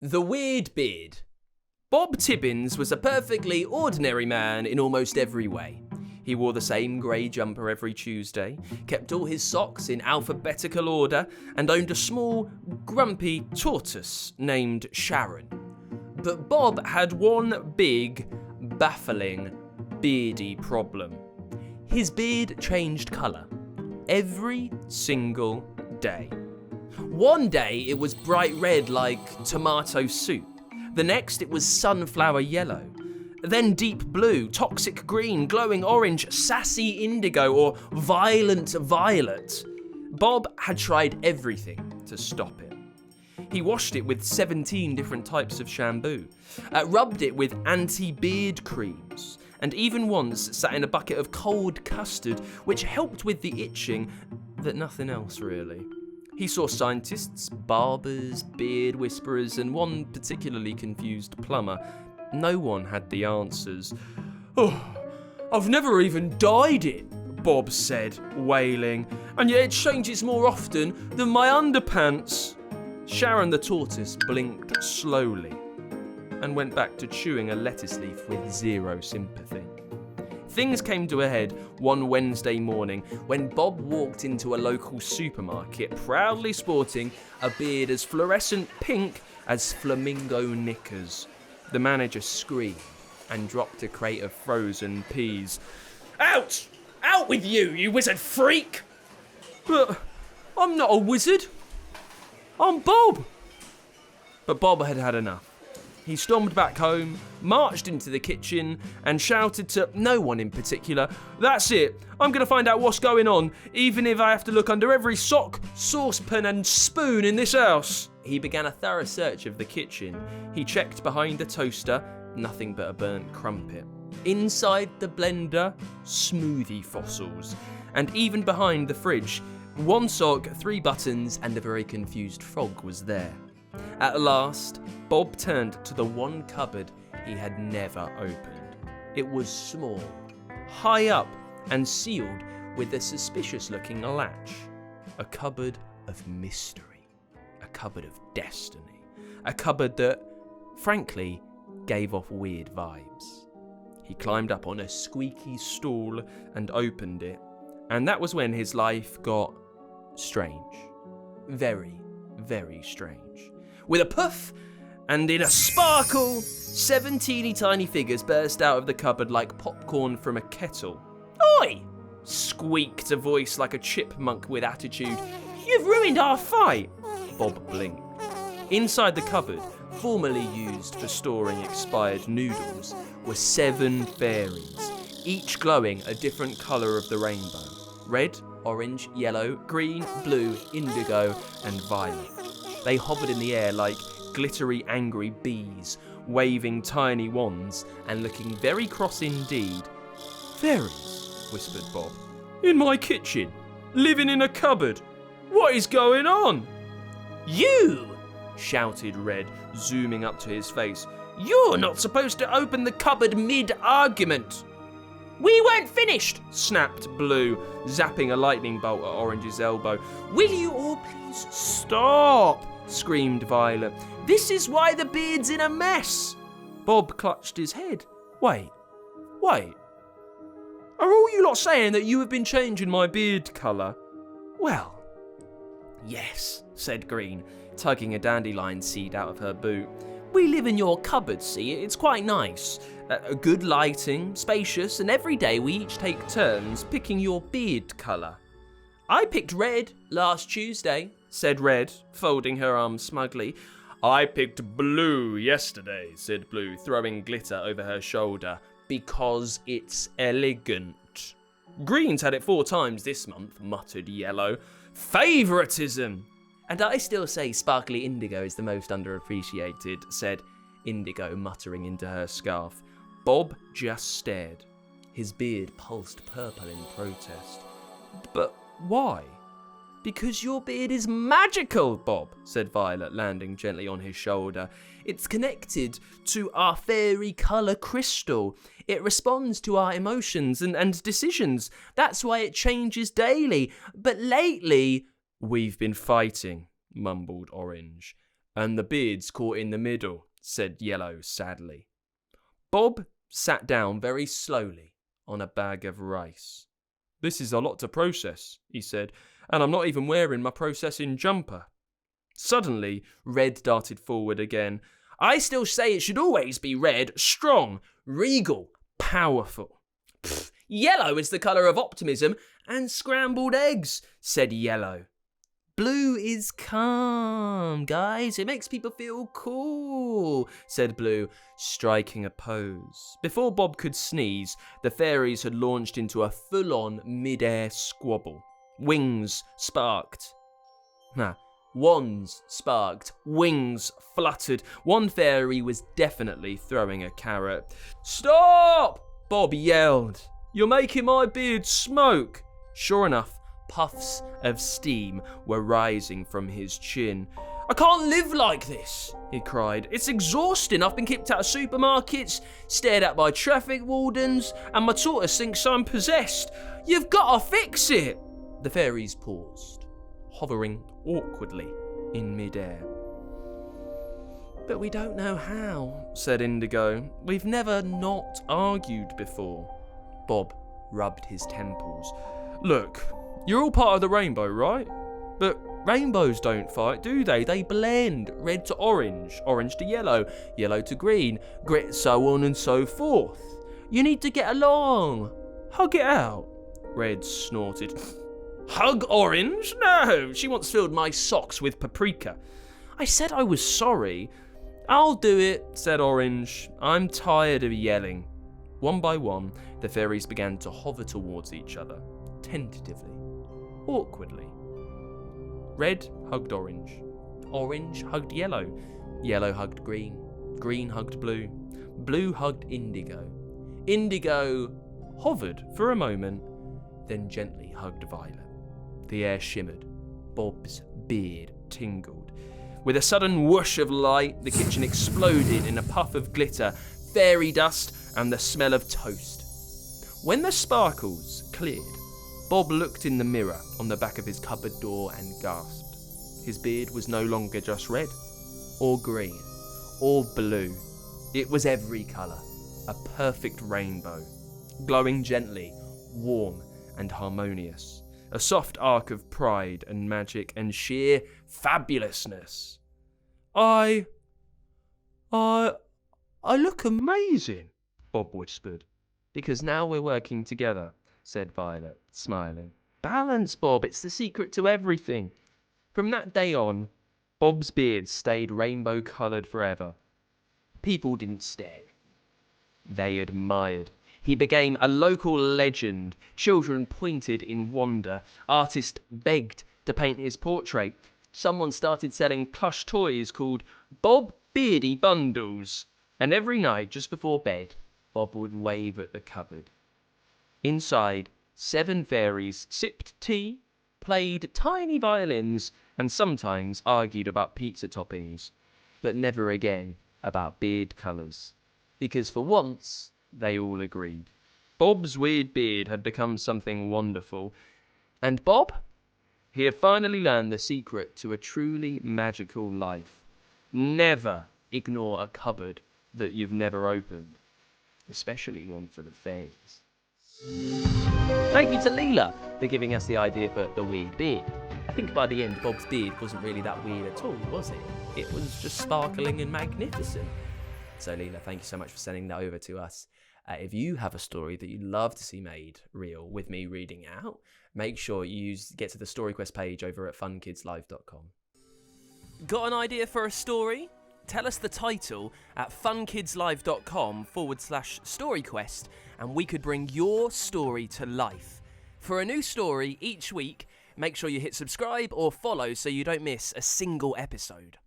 The Weird Beard. Bob Tibbins was a perfectly ordinary man in almost every way. He wore the same grey jumper every Tuesday, kept all his socks in alphabetical order, and owned a small, grumpy tortoise named Sharon. But Bob had one big, baffling, beardy problem. His beard changed colour every single day. One day it was bright red like tomato soup. The next it was sunflower yellow. Then deep blue, toxic green, glowing orange, sassy indigo, or violent violet. Bob had tried everything to stop it. He washed it with 17 different types of shampoo, rubbed it with anti-beard creams, and even once sat in a bucket of cold custard, which helped with the itching, but nothing else really. He saw scientists, barbers, beard whisperers, and one particularly confused plumber. No one had the answers. "Oh, I've never even dyed it," Bob said, wailing, "and yet it changes more often than my underpants." Sharon the tortoise blinked slowly and went back to chewing a lettuce leaf with zero sympathy. Things came to a head one Wednesday morning when Bob walked into a local supermarket proudly sporting a beard as fluorescent pink as flamingo knickers. The manager screamed and dropped a crate of frozen peas. "Out! Out with you, you wizard freak!" "But I'm not a wizard. I'm Bob." But Bob had had enough. He stormed back home, marched into the kitchen, and shouted to no one in particular, "That's it, I'm going to find out what's going on, even if I have to look under every sock, saucepan and spoon in this house." He began a thorough search of the kitchen. He checked behind the toaster, nothing but a burnt crumpet. Inside the blender, smoothie fossils. And even behind the fridge, one sock, 3 buttons, and a very confused frog was there. At last, Bob turned to the one cupboard he had never opened. It was small, high up, and sealed with a suspicious-looking latch. A cupboard of mystery. A cupboard of destiny. A cupboard that, frankly, gave off weird vibes. He climbed up on a squeaky stool and opened it, and that was when his life got strange. Very, very strange. With a puff and in a sparkle, 7 teeny tiny figures burst out of the cupboard like popcorn from a kettle. "Oi!" squeaked a voice like a chipmunk with attitude. "You've ruined our fight!" Bob blinked. Inside the cupboard, formerly used for storing expired noodles, were 7 fairies, each glowing a different colour of the rainbow. Red, orange, yellow, green, blue, indigo, and violet. They hovered in the air like glittery, angry bees, waving tiny wands and looking very cross indeed. "Fairies," whispered Bob. "In my kitchen, living in a cupboard. What is going on?" "You!" shouted Red, zooming up to his face. "You're not supposed to open the cupboard mid-argument." "We weren't finished," snapped Blue, zapping a lightning bolt at Orange's elbow. "Will you all please stop?" screamed Violet. "This is why the beard's in a mess." Bob clutched his head. Wait. Are all you lot saying that you have been changing my beard colour?" "Well, yes," said Green, tugging a dandelion seed out of her boot. "We live in your cupboard, see? It's quite nice. Good lighting, spacious, and every day we each take turns picking your beard colour." "I picked red last Tuesday," said Red, folding her arms smugly. "I picked blue yesterday," said Blue, throwing glitter over her shoulder. "Because it's elegant." "Green's had it 4 times this month," muttered Yellow. "Favouritism!" "And I still say sparkly indigo is the most underappreciated," said Indigo, muttering into her scarf. Bob just stared. His beard pulsed purple in protest. "But why?" "Because your beard is magical, Bob," said Violet, landing gently on his shoulder. "It's connected to our fairy colour crystal. It responds to our emotions and decisions. That's why it changes daily. But lately..." "We've been fighting," mumbled Orange. And the beard's caught in the middle, said Yellow sadly. Bob sat down very slowly on a bag of rice. This is a lot to process, he said, and I'm not even wearing my processing jumper. Suddenly, Red darted forward again. I still say it should always be red, strong, regal, powerful. Pfft, yellow is the colour of optimism and scrambled eggs, said Yellow. Blue is calm, guys. It makes people feel cool, said Blue, striking a pose. Before Bob could sneeze, the fairies had launched into a full-on mid-air squabble. Wings sparked. Wands sparked, wings fluttered. One fairy was definitely throwing a carrot. Stop! Bob yelled. You're making my beard smoke. Sure enough, puffs of steam were rising from his chin. I can't live like this, he cried. It's exhausting. I've been kicked out of supermarkets, stared at by traffic wardens, and my tortoise thinks I'm possessed. You've got to fix it. The fairies paused, hovering awkwardly in midair. But we don't know how, said Indigo. We've never not argued before. Bob rubbed his temples. Look, you're all part of the rainbow, right? But rainbows don't fight, do they? They blend. Red to orange, orange to yellow, yellow to green, so on and so forth. You need to get along. Hug it out. Red snorted. Hug orange? No, she once filled my socks with paprika. I said I was sorry. I'll do it, said Orange. I'm tired of yelling. One by one, the fairies began to hover towards each other, tentatively, awkwardly. Red hugged Orange. Orange hugged Yellow. Yellow hugged Green. Green hugged Blue. Blue hugged Indigo. Indigo hovered for a moment, then gently hugged Violet. The air shimmered. Bob's beard tingled. With a sudden whoosh of light, the kitchen exploded in a puff of glitter, fairy dust, and the smell of toast. When the sparkles cleared, Bob looked in the mirror on the back of his cupboard door and gasped. His beard was no longer just red, or green, or blue. It was every colour, a perfect rainbow, glowing gently, warm and harmonious. A soft arc of pride and magic and sheer fabulousness. I look amazing, Bob whispered. Because now we're working together, said Violet, smiling. Balance, Bob, it's the secret to everything. From that day on, Bob's beard stayed rainbow-coloured forever. People didn't stare. They admired. He became a local legend. Children pointed in wonder. Artists begged to paint his portrait. Someone started selling plush toys called Bob Beardy Bundles. And every night, just before bed, Bob would wave at the cupboard. Inside, 7 fairies sipped tea, played tiny violins, and sometimes argued about pizza toppings. But never again about beard colours. Because for once, they all agreed. Bob's weird beard had become something wonderful. And Bob? He had finally learned the secret to a truly magical life. Never ignore a cupboard that you've never opened. Especially one for the fairies. Thank you to Leela for giving us the idea for the weird beard. I think by the end, Bob's beard wasn't really that weird at all, was it? It was just sparkling and magnificent. So Leela, thank you so much for sending that over to us. If you have a story that you'd love to see made real with me reading out, make sure you get to the StoryQuest page over at funkidslive.com. Got an idea for a story? Tell us the title at funkidslive.com/storyquest and we could bring your story to life. For a new story each week, make sure you hit subscribe or follow so you don't miss a single episode.